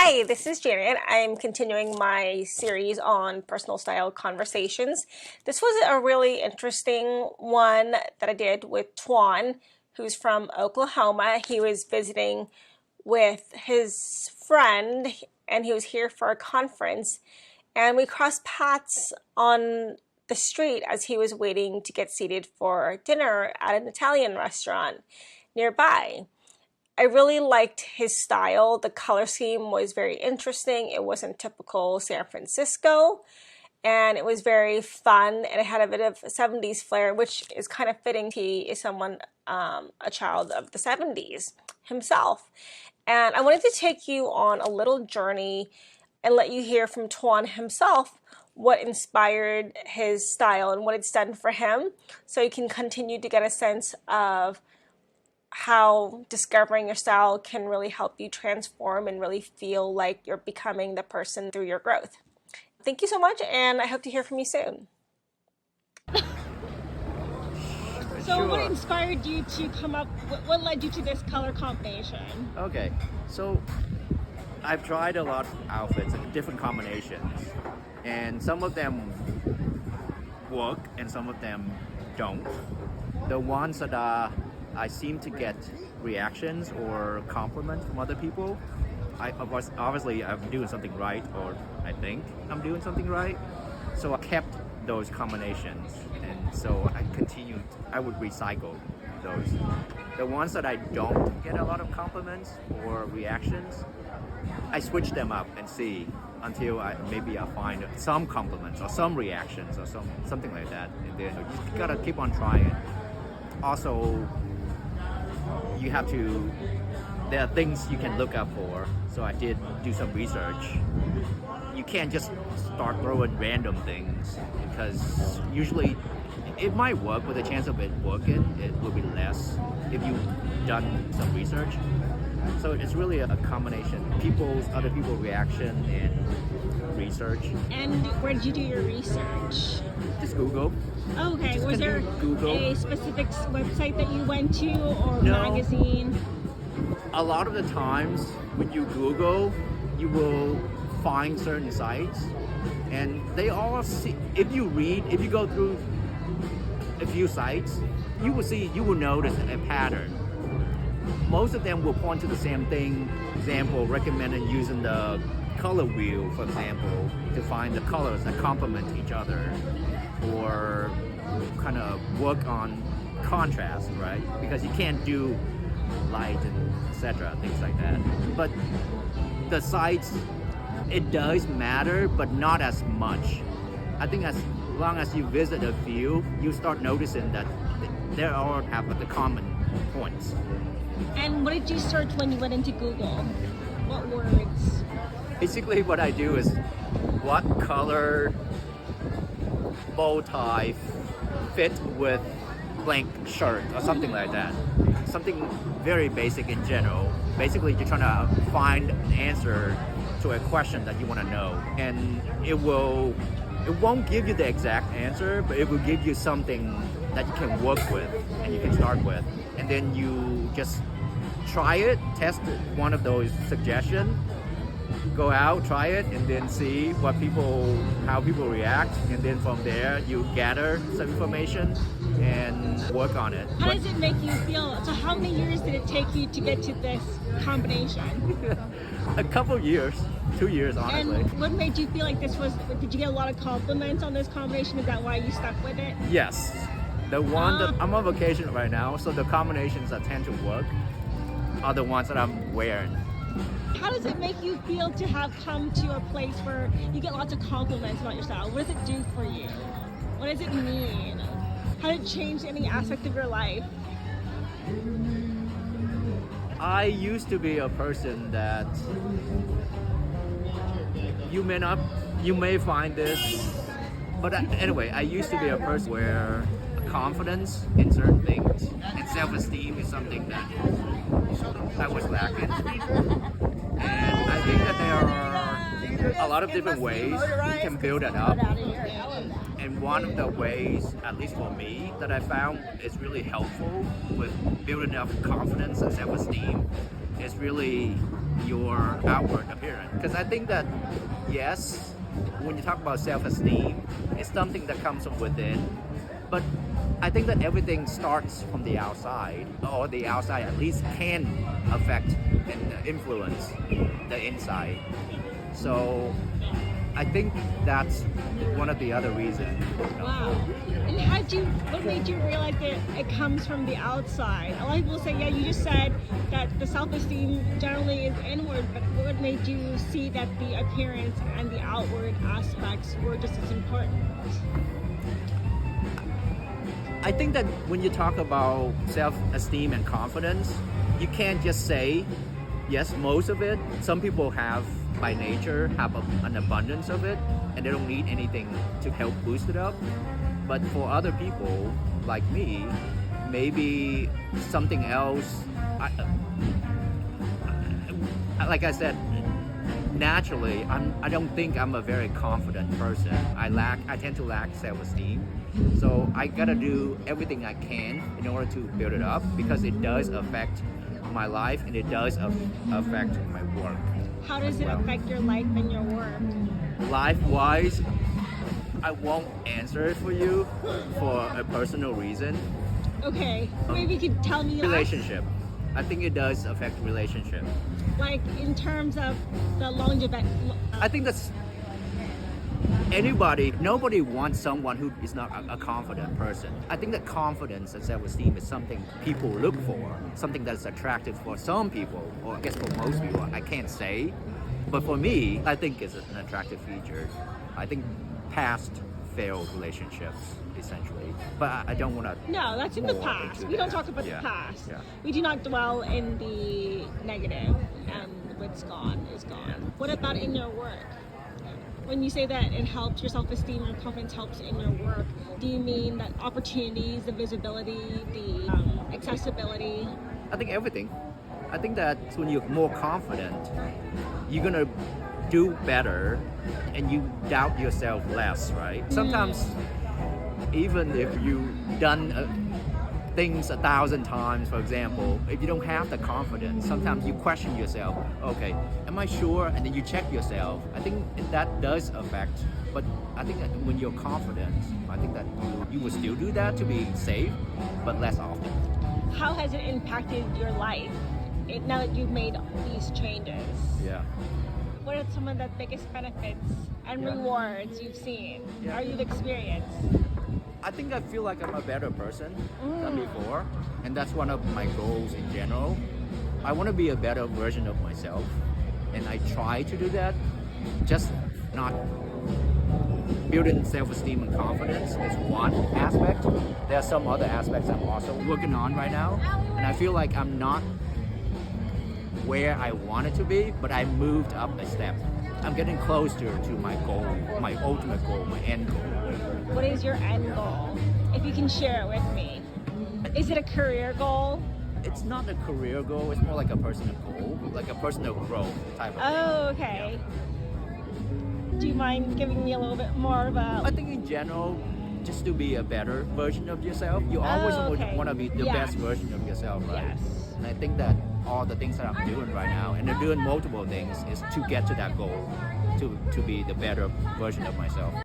Hi, this is Janet. I'm continuing my series on personal style conversations. This was a really interesting one that I did with Tuan, who's from Oklahoma. He was visiting with his friend and he was here for a conference, and we crossed paths on the street as he was waiting to get seated for dinner at an Italian restaurant nearby. I really liked his style. The color scheme was very interesting. It wasn't typical San Francisco, and it was very fun, and it had a bit of 70s flair, which is kind of fitting. He is someone, a child of the 70s himself. And I wanted to take you on a little journey and let you hear from Tuan himself what inspired his style and what it's done for him, so you can continue to get a sense of how discovering your style can really help you transform and really feel like you're becoming the person through your growth. Thank you so much, and I hope to hear from you soon. So what inspired you to come up, what led you to this color combination? Okay, so I've tried a lot of outfits and different combinations, and some of them work and some of them don't. The ones that I seem to get reactions or compliments from other people, obviously I'm doing something right, or I think I'm doing something right. So I kept those combinations, and so I would recycle those. The ones that I don't get a lot of compliments or reactions, I switch them up and see until maybe I find some compliments or some reactions or something like that, and then you just gotta keep on trying. Also, there are things you can look up for, so I did do some research. You can't just start throwing random things, because usually it might work, but the chance of it working, it will be less if you've done some research. So it's really a combination, other people's reaction and research. And where did you do your research? Just Google. Oh, okay. Just was there a specific website that you went to, or magazine? A lot of the times when you Google, you will find certain sites, and they all see. If you go through a few sites, you will notice a pattern. Most of them will point to the same thing. Example, recommended using the color wheel, for example, to find the colors that complement each other, or kind of work on contrast, right? Because you can't do light and etc., things like that. But the sites, it does matter, but not as much. I think as long as you visit a few, you start noticing that they all have the common points. And what did you search when you went into Google? What words? Basically what I do is, what color bow tie fit with blank shirt or something like that. Something very basic in general. Basically you're trying to find an answer to a question that you want to know, and it won't give you the exact answer, but it will give you something that you can work with and you can start with, and then you just try it, test one of those suggestions, go out, try it, and then see how people react, and then from there you gather some information and work on it. How does it make you feel? So how many years did it take you to get to this combination? A couple years, 2 years, honestly. And what made you feel like did you get a lot of compliments on this combination? Is that why you stuck with it? Yes. The one that I'm on vacation right now, so the combinations that tend to work are the ones that I'm wearing. How does it make you feel to have come to a place where you get lots of compliments about your style? What does it do for you? What does it mean? How did it change any aspect of your life? I used to be a person that you may find this, but anyway, I used to be a person where confidence in certain things and self-esteem is something that I was lacking. And I think that there are a lot of different ways you can build it up. And one of the ways, at least for me, that I found is really helpful with building up confidence and self-esteem is really your outward appearance. Because I think that, yes, when you talk about self-esteem, it's something that comes from within. But I think that everything starts from the outside, or the outside at least can affect and influence the inside. So I think that's one of the other reasons. Wow. And what made you realize that it comes from the outside? A lot of people say, yeah, you just said that the self-esteem generally is inward, but what made you see that the appearance and the outward aspects were just as important? I think that when you talk about self-esteem and confidence, you can't just say, yes, most of it. Some people have, by nature, have an abundance of it, and they don't need anything to help boost it up. But for other people, like me, maybe something else. Like I said, naturally, I don't think I'm a very confident person. I tend to lack self-esteem. So I gotta do everything I can in order to build it up, because it does affect my life and it does affect my work. How does it affect your life and your work? Life-wise, I won't answer it for you for a personal reason. Okay, maybe you could tell me Relationship. I think it does affect relationship. like in terms of the longevity. I think that's nobody wants someone who is not a confident person. I think that confidence and self-esteem is something people look for, something that's attractive for some people, or I guess for most people, I can't say. But for me, I think it's an attractive feature. I think past failed relationships, essentially. But I don't want to. No, that's in the past. We don't talk about the past. Yeah. We do not dwell in the negative, and what's gone is gone. Yeah. What about in your work? When you say that it helps your self-esteem, your confidence helps in your work, do you mean that opportunities, the visibility, the accessibility? I think everything. I think that when you're more confident, you're gonna do better, and you doubt yourself less, right? Sometimes, even if you've done things 1,000 times, for example, if you don't have the confidence, sometimes you question yourself, okay, am I sure? And then you check yourself. I think that does affect, but I think that when you're confident, I think that you will still do that to be safe, but less often. How has it impacted your life now that you've made these changes? Yeah. What are some of the biggest benefits and rewards you've seen or you've experienced? I think I feel like I'm a better person than before, and that's one of my goals in general. I want to be a better version of myself, and I try to do that, just not building self-esteem and confidence is one aspect. There are some other aspects I'm also working on right now, and I feel like I'm not where I wanted to be, but I moved up a step. I'm getting closer to my goal, my ultimate goal, my end goal. What is your end goal? If you can share it with me. Is it a career goal? It's not a career goal, it's more like a personal goal, like a personal growth type of thing. Oh, okay. Do you mind giving me a little bit more of a... I think in general, just to be a better version of yourself. You always want to be the best version of yourself, right? Yes. And I think that all the things that I'm doing right now, and I'm doing multiple things, is to get to that goal, to be the better version of myself.